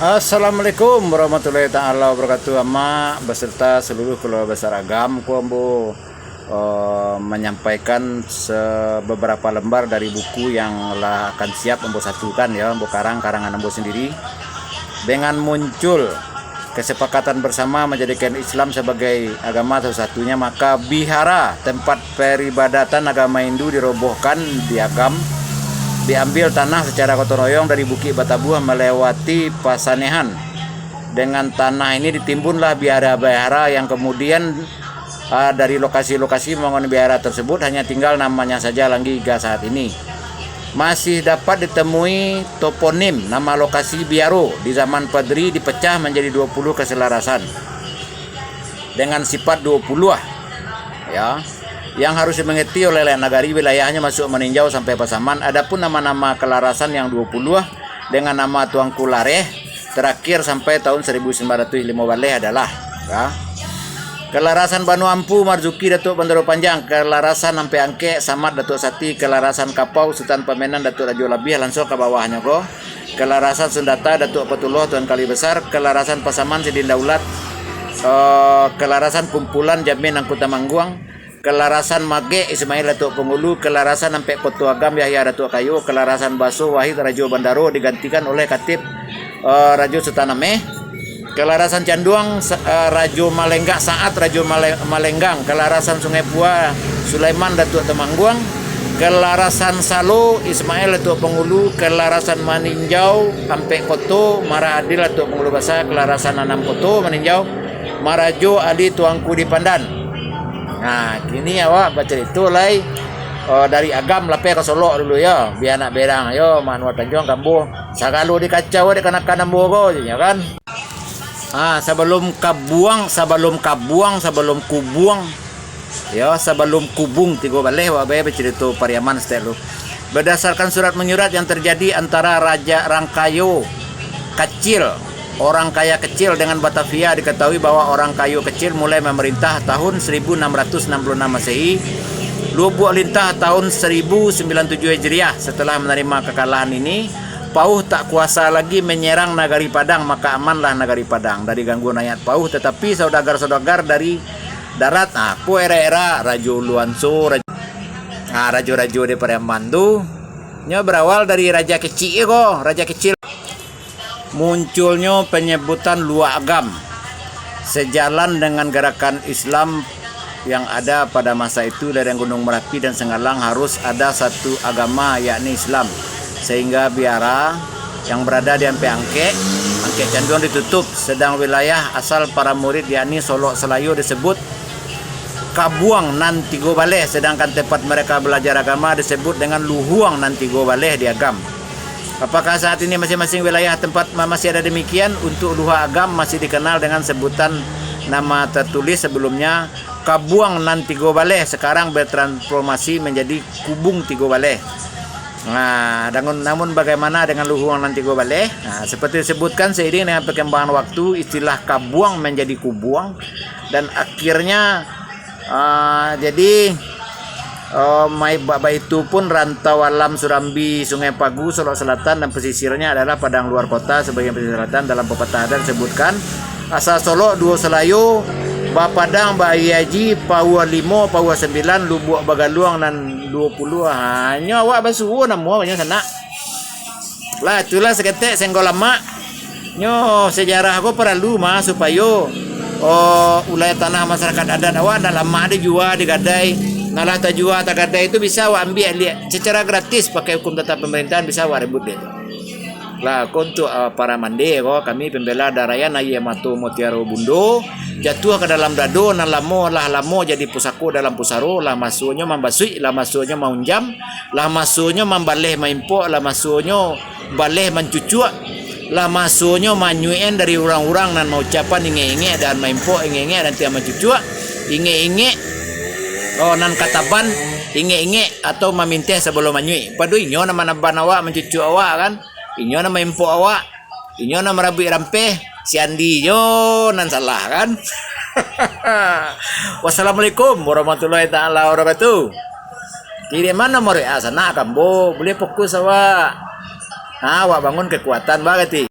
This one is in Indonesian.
Assalamualaikum warahmatullahi taala wabarakatuh. Amma beserta seluruh keluarga besar Agam Kuambo menyampaikan beberapa lembar dari buku yang akan siap Ambo satukan ya, Ambo karangan Ambo sendiri dengan muncul kesepakatan bersama menjadikan Islam sebagai agama satu-satunya, maka bihara tempat peribadatan agama Hindu dirobohkan di Agam, diambil tanah secara gotong royong dari Bukit Batabuah melewati Pasanehan. Dengan tanah ini ditimbunlah bihara-bihara yang kemudian dari lokasi-lokasi membangun bihara tersebut hanya tinggal namanya saja lagi hingga saat ini. Masih dapat ditemui toponim nama lokasi Biaro di zaman Padri dipecah menjadi 20 keselarasan dengan sifat 20 ya, yang harus dimengerti oleh nagari wilayahnya masuk meninjau sampai Pasaman. Adapun nama-nama kelarasan yang 20 dengan nama Tuangku Lareh terakhir sampai tahun 1905 adalah ya, kelarasan Banu Ampu Marzuki Datuk Bandaro Panjang, kelarasan Ampe Angke Samad Datuk Sati, kelarasan Kapau Sultan Pamenan Datuk Rajo Labih langsung ke bawahnya kok, kelarasan Sundata Datuk Patullah Tuan Kali Besar, kelarasan Pasaman Sidin Daulat, kelarasan Kumpulan Jamin Angkutan Mangguang, kelarasan Mage Ismail Datuk Pengulu, kelarasan Ampe Koto Agam Yahya Datuk Kayu, kelarasan Baso Wahid Rajo Bandaro digantikan oleh Katib Rajo Sultaname, kelarasan Canduang Rajo Malengga Saat Rajo Malenggang, kelarasan Sungai Pua Sulaiman Datuk Temangguang, kelarasan Salo Ismail Datuk Pengulu, kelarasan Maninjau Ampe Koto Mara Adil Datuk Pengulu Basa, kelarasan Anam Koto Maninjau Marajo Ali Tuangku di Pandan. Nah, kini awak baca itu lai dari Agam lape ke Solo dulu ya, biar anak berang yo Manua Tanjung Kambo sagalu dikacau di kanak-kanak bogo ya kan. Sebelum kubuang ya, sebelum kubung tigo baleh wa bae bercerita Pariaman stelu. Berdasarkan surat menyurat yang terjadi antara Raja Rangkayo kecil, orang kaya kecil dengan Batavia, diketahui bahwa orang kayu kecil mulai memerintah tahun 1666 Masehi, Lubuk Lintah tahun 1097 Hijriah. Setelah menerima kekalahan ini, Pauh tak kuasa lagi menyerang Nagari Padang, maka amanlah Nagari Padang dari gangguan rakyat Pauh. Tetapi saudagar-saudagar dari darat, era-era Rajo Luanso, rajo-rajo di Pariaman tu berawal dari Raja Kecil kok, Raja Kecil. Munculnya penyebutan Luak Agam sejalan dengan gerakan Islam yang ada pada masa itu. Dari Gunung Merapi dan Senggalang harus ada satu agama yakni Islam, sehingga biara yang berada di Ampe Angke Canduang ditutup, sedang wilayah asal para murid yakni Solok Selayu disebut Kabuang Nantigo Baleh, sedangkan tempat mereka belajar agama disebut dengan Luhuang Nantigo Baleh di Agam. Apakah saat ini masing-masing wilayah tempat masih ada demikian? Untuk Luha Agam masih dikenal dengan sebutan nama tertulis sebelumnya Kabuang Nan Tigo Baleh, sekarang bertransformasi menjadi Kubung Tigo Baleh. Namun bagaimana dengan Luhuang Nan Tigo Baleh? Seperti disebutkan, seiring dengan perkembangan waktu istilah Kabuang menjadi Kubuang dan akhirnya jadi itu pun rantau alam Surambi, Sungai Pagu, Solok Selatan dan pesisirnya adalah Padang luar kota. Sebagian pesisir selatan dalam pepatah ada disebutkan asal Solok dua Selayu, Bapadang, Bayaji, Paua 5, Paua 9, Lubuk Bagaluang dan 20. Hanya awak basuh nama banyak sana. Lah itulah seketek senggol lama. Nyo sejarah aku perlu supaya ulai tanah masyarakat adat awak dah lama ada jua digadai. Nalah tajua tagada itu bisa awak ambil secara gratis pakai hukum tetap pemerintahan, bisa awak rebut dia. Lah untuk para mande kami pembela daraya Naya Mato Mutiara Bundo jatuh ke dalam dado nan lamo jadi pusako dalam pusaro, lah masunya membasui, lah masunya maunjam, lah masunya membaleh maimpo, lah masunya baleh mencucuk, lah masunya manyuien dari orang-orang nan mau ucapan inge-inge dan maimpo inge-inge dan tiap mencucuk inge-inge nan kataban inge-inge atau memintih sebelum manyui. Padu inyo nama naban awak mencucu awak kan, inyo nama impo awak, inyo nama rabi rampeh si Andi nyo nan salah kan. Wassalamualaikum warahmatullahi taala wabarakatuh. Di mana mau sana Kambo boleh fokus awak. Awak bangun kekuatan banget.